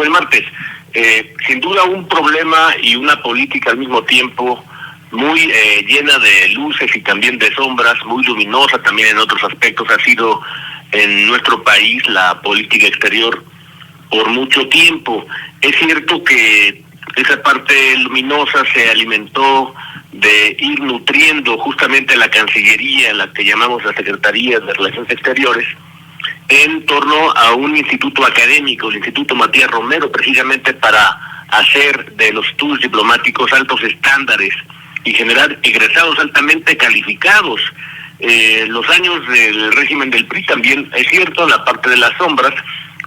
Buen martes. Sin duda un problema y una política al mismo tiempo muy llena de luces y también de sombras, muy luminosa también en otros aspectos, ha sido en nuestro país la política exterior por mucho tiempo. Es cierto que esa parte luminosa se alimentó de ir nutriendo justamente la Cancillería, la que llamamos la Secretaría de Relaciones Exteriores, en torno a un instituto académico, el Instituto Matías Romero, precisamente para hacer de los estudios diplomáticos altos estándares y generar egresados altamente calificados. Los años del régimen del PRI también, es cierto, la parte de las sombras,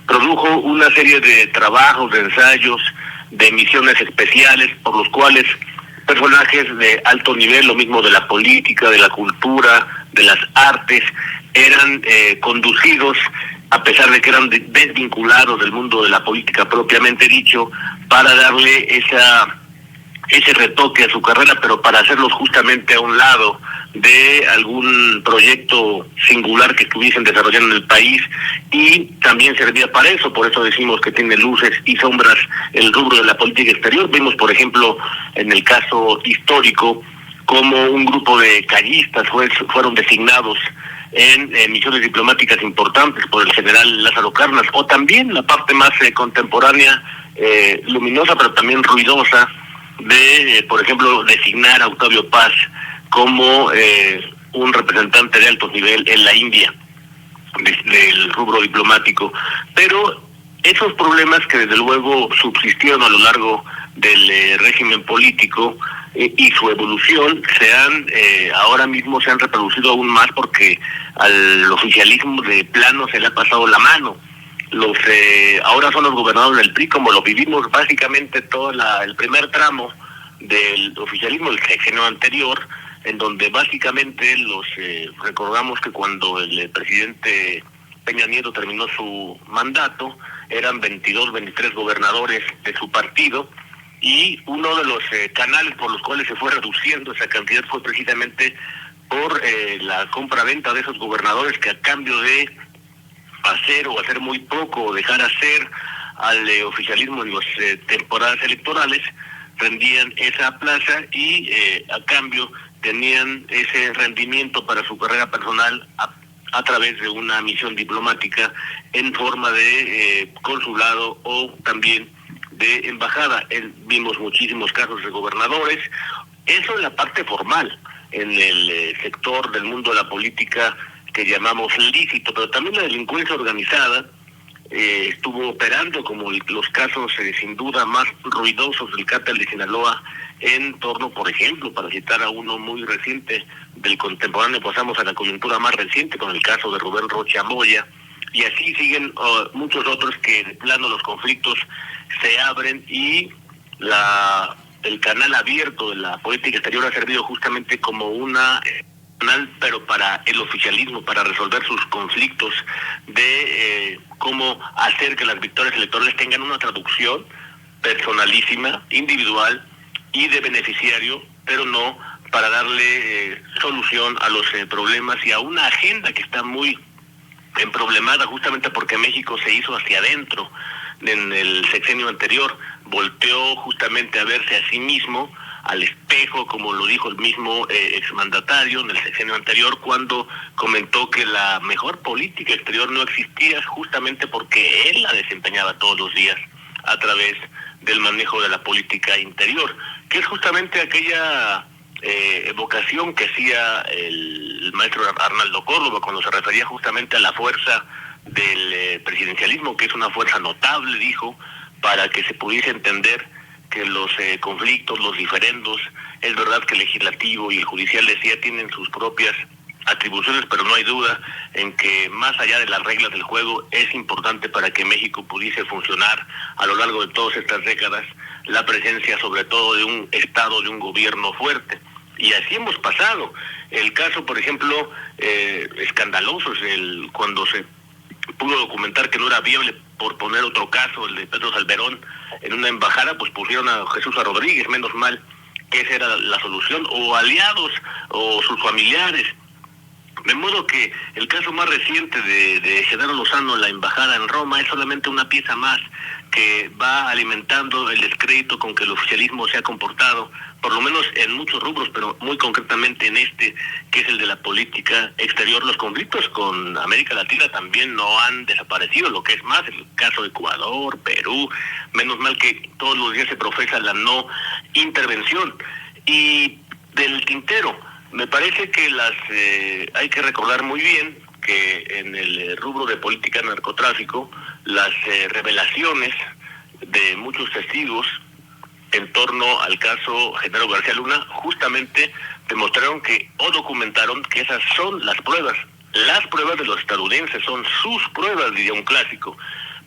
produjo una serie de trabajos, de ensayos, de misiones especiales, por los cuales personajes de alto nivel, lo mismo de la política, de la cultura, de las artes, eran conducidos, a pesar de que eran desvinculados del mundo de la política propiamente dicho, para darle ese retoque a su carrera, pero para hacerlos justamente a un lado de algún proyecto singular que estuviesen desarrollando en el país, y también servía para eso. Por eso decimos que tiene luces y sombras el rubro de la política exterior. Vimos, por ejemplo, en el caso histórico, como un grupo de callistas fueron designados en misiones diplomáticas importantes por el general Lázaro Cárdenas, o también la parte más contemporánea, luminosa pero también ruidosa, de, por ejemplo, designar a Octavio Paz como un representante de alto nivel en la India, del rubro diplomático. Pero esos problemas que desde luego subsistieron a lo largo del régimen político y su evolución ahora mismo se han reproducido aún más, porque al oficialismo de plano se le ha pasado la mano. Ahora son los gobernadores del PRI, como lo vivimos básicamente todo el primer tramo del oficialismo, el sexenio anterior, en donde básicamente recordamos que cuando el presidente Peña Nieto terminó su mandato, eran 22, 23 gobernadores de su partido, y uno de los canales por los cuales se fue reduciendo esa cantidad fue precisamente por la compra-venta de esos gobernadores, que a cambio de hacer o hacer muy poco o dejar hacer al oficialismo en las temporadas electorales, rendían esa plaza y a cambio tenían ese rendimiento para su carrera personal a través de una misión diplomática en forma de consulado o también de embajada. Vimos muchísimos casos de gobernadores. Eso en la parte formal, en el sector del mundo de la política que llamamos lícito, pero también la delincuencia organizada estuvo operando, como los casos sin duda más ruidosos del cártel de Sinaloa, en torno, por ejemplo, para citar a uno muy reciente del contemporáneo, pasamos a la coyuntura más reciente con el caso de Rubén Rocha Moya, y así siguen muchos otros que de plano los conflictos se abren, y el canal abierto de la política exterior ha servido justamente como pero para el oficialismo, para resolver sus conflictos de cómo hacer que las victorias electorales tengan una traducción personalísima, individual y de beneficiario, pero no para darle solución a los problemas y a una agenda que está muy problemada, justamente porque México se hizo hacia adentro en el sexenio anterior, volteó justamente a verse a sí mismo al espejo, como lo dijo el mismo exmandatario en el sexenio anterior, cuando comentó que la mejor política exterior no existía, justamente porque él la desempeñaba todos los días a través del manejo de la política interior, que es justamente aquella evocación que hacía el maestro Arnaldo Córdoba cuando se refería justamente a la fuerza del presidencialismo, que es una fuerza notable, dijo, para que se pudiese entender que los conflictos, los diferendos, es verdad que el legislativo y el judicial, decía, tienen sus propias atribuciones, pero no hay duda en que más allá de las reglas del juego es importante para que México pudiese funcionar a lo largo de todas estas décadas la presencia sobre todo de un Estado, de un gobierno fuerte. Y así hemos pasado. El caso, por ejemplo, escandaloso, cuando se pudo documentar que no era viable, por poner otro caso, el de Pedro Salmerón, en una embajada, pues pusieron a Jesús Rodríguez, menos mal que esa era la solución, o aliados o sus familiares De modo que el caso más reciente de Genaro Lozano, la embajada en Roma, es solamente una pieza más que va alimentando el descrédito con que el oficialismo se ha comportado, por lo menos en muchos rubros, pero muy concretamente en este, que es el de la política exterior. Los conflictos con América Latina también no han desaparecido, lo que es más, el caso de Ecuador, Perú, menos mal que todos los días se profesa la no intervención. Y del tintero, me parece que hay que recordar muy bien que en el rubro de política narcotráfico, las revelaciones de muchos testigos en torno al caso Genaro García Luna justamente demostraron que o documentaron que esas son las pruebas. Las pruebas de los estadounidenses son sus pruebas, diría un clásico.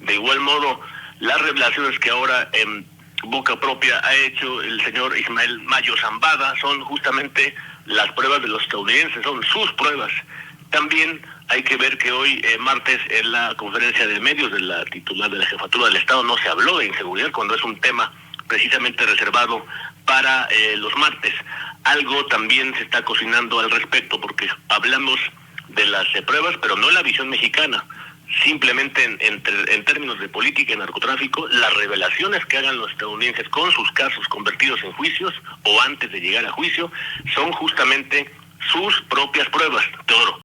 De igual modo, las revelaciones que ahora en boca propia ha hecho el señor Ismael Mayo Zambada son justamente las pruebas de los estadounidenses, son sus pruebas. También hay que ver que hoy, martes, en la conferencia de medios de la titular de la Jefatura del Estado, no se habló de inseguridad cuando es un tema precisamente reservado para los martes. Algo también se está cocinando al respecto, porque hablamos de las pruebas, pero no en la visión mexicana. Simplemente en términos de política y narcotráfico, las revelaciones que hagan los estadounidenses con sus casos convertidos en juicios o antes de llegar a juicio son justamente sus propias pruebas. Teodoro.